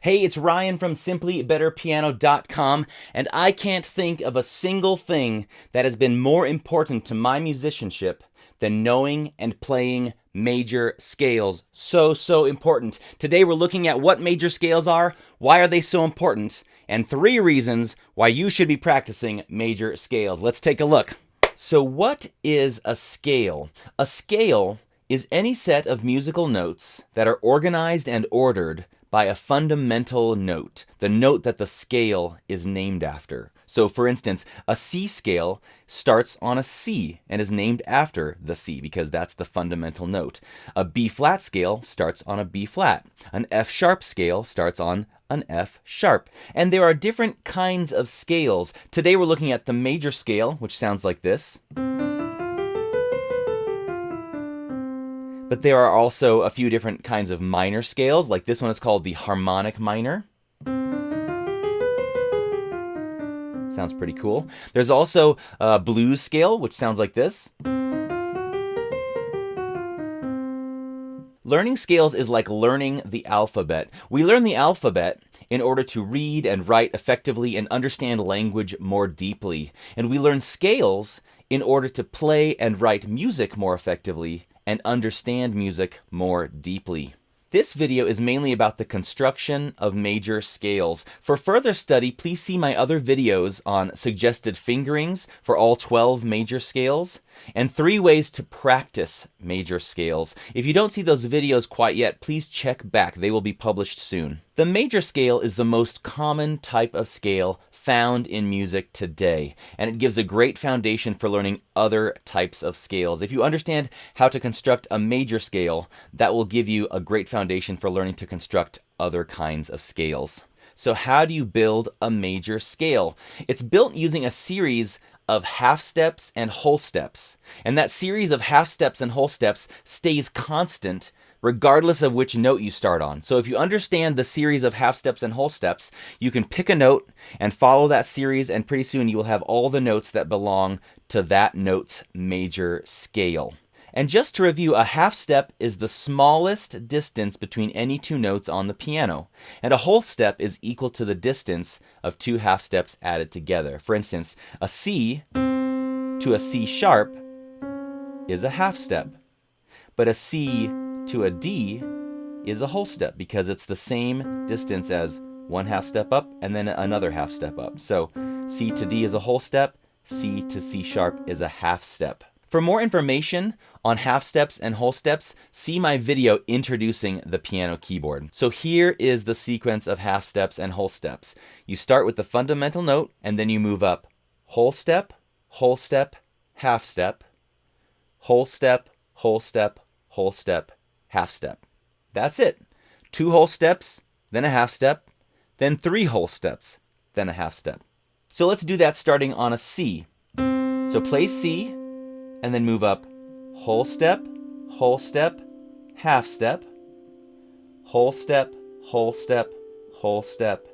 Hey, it's Ryan from SimplyBetterPiano.com, and I can't think of a single thing that has been more important to my musicianship than knowing and playing major scales. So important. Today we're looking at what major scales are, why are they so important, and 3 reasons why you should be practicing major scales. Let's take a look. So what is a scale? A scale is any set of musical notes that are organized and ordered by a fundamental note, the note that the scale is named after. So for instance, a C scale starts on a C and is named after the C because that's the fundamental note. A B flat scale starts on a B flat. An F sharp scale starts on an F sharp. And there are different kinds of scales. Today we're looking at the major scale, which sounds like this. But there are also a few different kinds of minor scales, like this one is called the harmonic minor. Sounds pretty cool. There's also a blues scale, which sounds like this. Learning scales is like learning the alphabet. We learn the alphabet in order to read and write effectively and understand language more deeply. And we learn scales in order to play and write music more effectively and understand music more deeply. This video is mainly about the construction of major scales. For further study, please see my other videos on suggested fingerings for all 12 major scales and 3 ways to practice major scales. If you don't see those videos quite yet, please check back. They will be published soon. The major scale is the most common type of scale found in music today, and it gives a great foundation for learning other types of scales. If you understand how to construct a major scale, that will give you a great foundation for learning to construct other kinds of scales. So how do you build a major scale? It's built using a series of half steps and whole steps. And that series of half steps and whole steps stays constant regardless of which note you start on. So if you understand the series of half steps and whole steps, you can pick a note and follow that series, and pretty soon you will have all the notes that belong to that note's major scale. And just to review, a half step is the smallest distance between any 2 notes on the piano. And a whole step is equal to the distance of 2 half steps added together. For instance, a C to a C sharp is a half step. But a C to a D is a whole step because it's the same distance as 1 half step up and then another half step up. So C to D is a whole step, C to C sharp is a half step. For more information on half steps and whole steps, see my video introducing the piano keyboard. So here is the sequence of half steps and whole steps. You start with the fundamental note and then you move up whole step, half step, whole step, whole step, whole step, half step. That's it. 2 whole steps, then a half step, then 3 whole steps, then a half step. So let's do that starting on a C. So play C, and then move up whole step, half step, whole step, whole step,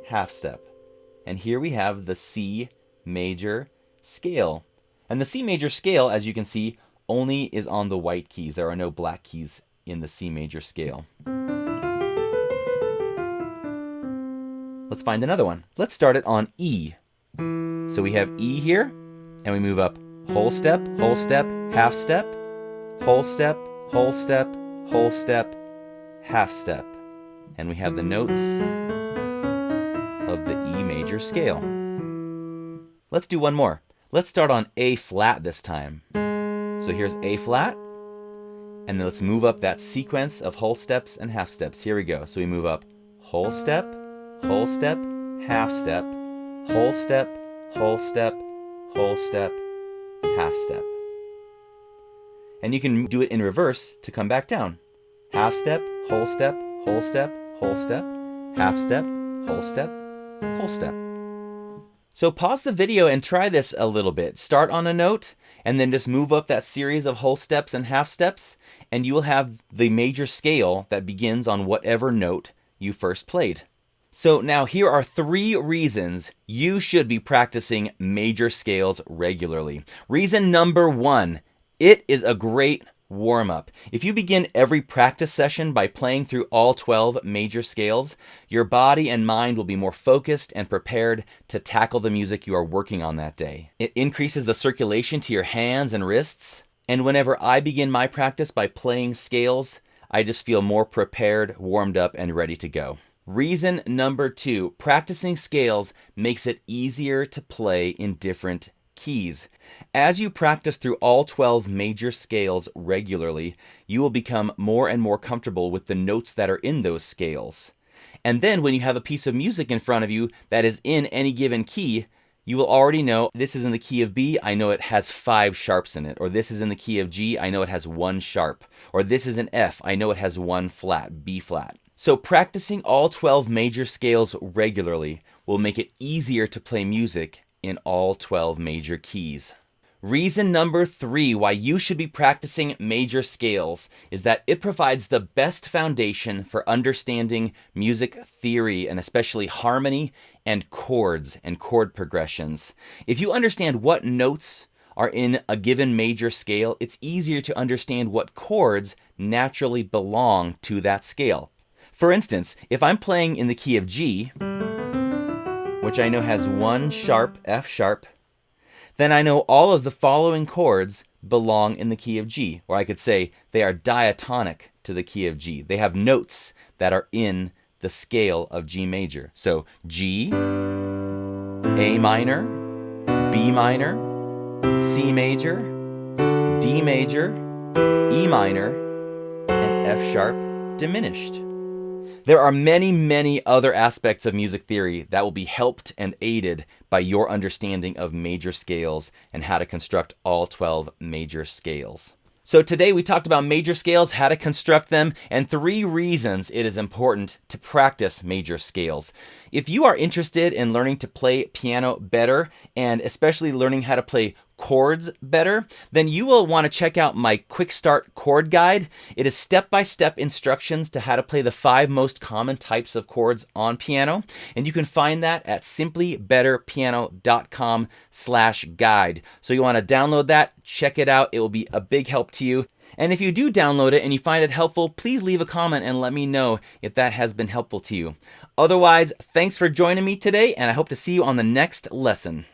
half step. And here we have the C major scale. And the C major scale, as you can see, only is on the white keys. There are no black keys in the C major scale. Let's find another one. Let's start it on E. So we have E here, and we move up whole step, half step, whole step, whole step, half step. And we have the notes of the E major scale. Let's do one more. Let's start on A flat this time. So here's A flat, and then let's move up that sequence of whole steps and half steps. Here we go. So we move up whole step, half step, whole step, whole step, half step. And you can do it in reverse to come back down. Half step, whole step, whole step, whole step, half step, whole step, whole step. So pause the video and try this a little bit. Start on a note and then just move up that series of whole steps and half steps, and you will have the major scale that begins on whatever note you first played. So now here are 3 reasons you should be practicing major scales regularly. Reason number 1, it is a great warm-up. If you begin every practice session by playing through all 12 major scales, your body and mind will be more focused and prepared to tackle the music you are working on that day. It increases the circulation to your hands and wrists, and whenever I begin my practice by playing scales, I just feel more prepared, warmed up, and ready to go. Reason number 2, practicing scales makes it easier to play in different keys. As you practice through all 12 major scales regularly, you will become more and more comfortable with the notes that are in those scales. And then when you have a piece of music in front of you that is in any given key, you will already know this is in the key of B, I know it has 5 sharps in it. Or this is in the key of G, I know it has 1 sharp. Or this is in F, I know it has 1 flat, B flat. So practicing all 12 major scales regularly will make it easier to play music in all 12 major keys. Reason number 3 why you should be practicing major scales is that it provides the best foundation for understanding music theory and especially harmony and chords and chord progressions. If you understand what notes are in a given major scale, it's easier to understand what chords naturally belong to that scale. For instance, if I'm playing in the key of G, which I know has 1 sharp, F sharp, then I know all of the following chords belong in the key of G. Or I could say they are diatonic to the key of G. They have notes that are in the scale of G major. So G, A minor, B minor, C major, D major, E minor, and F sharp diminished. There are many, many other aspects of music theory that will be helped and aided by your understanding of major scales and how to construct all 12 major scales. So today we talked about major scales, how to construct them, and 3 reasons it is important to practice major scales. If you are interested in learning to play piano better, and especially learning how to play chords better, then you will want to check out my Quick Start Chord Guide. It is step-by-step instructions to how to play the 5 most common types of chords on piano, and you can find that at simplybetterpiano.com/guide. So you want to download that, check it out. It will be a big help to you. And if you do download it and you find it helpful, please leave a comment and let me know if that has been helpful to you. Otherwise, thanks for joining me today, and I hope to see you on the next lesson.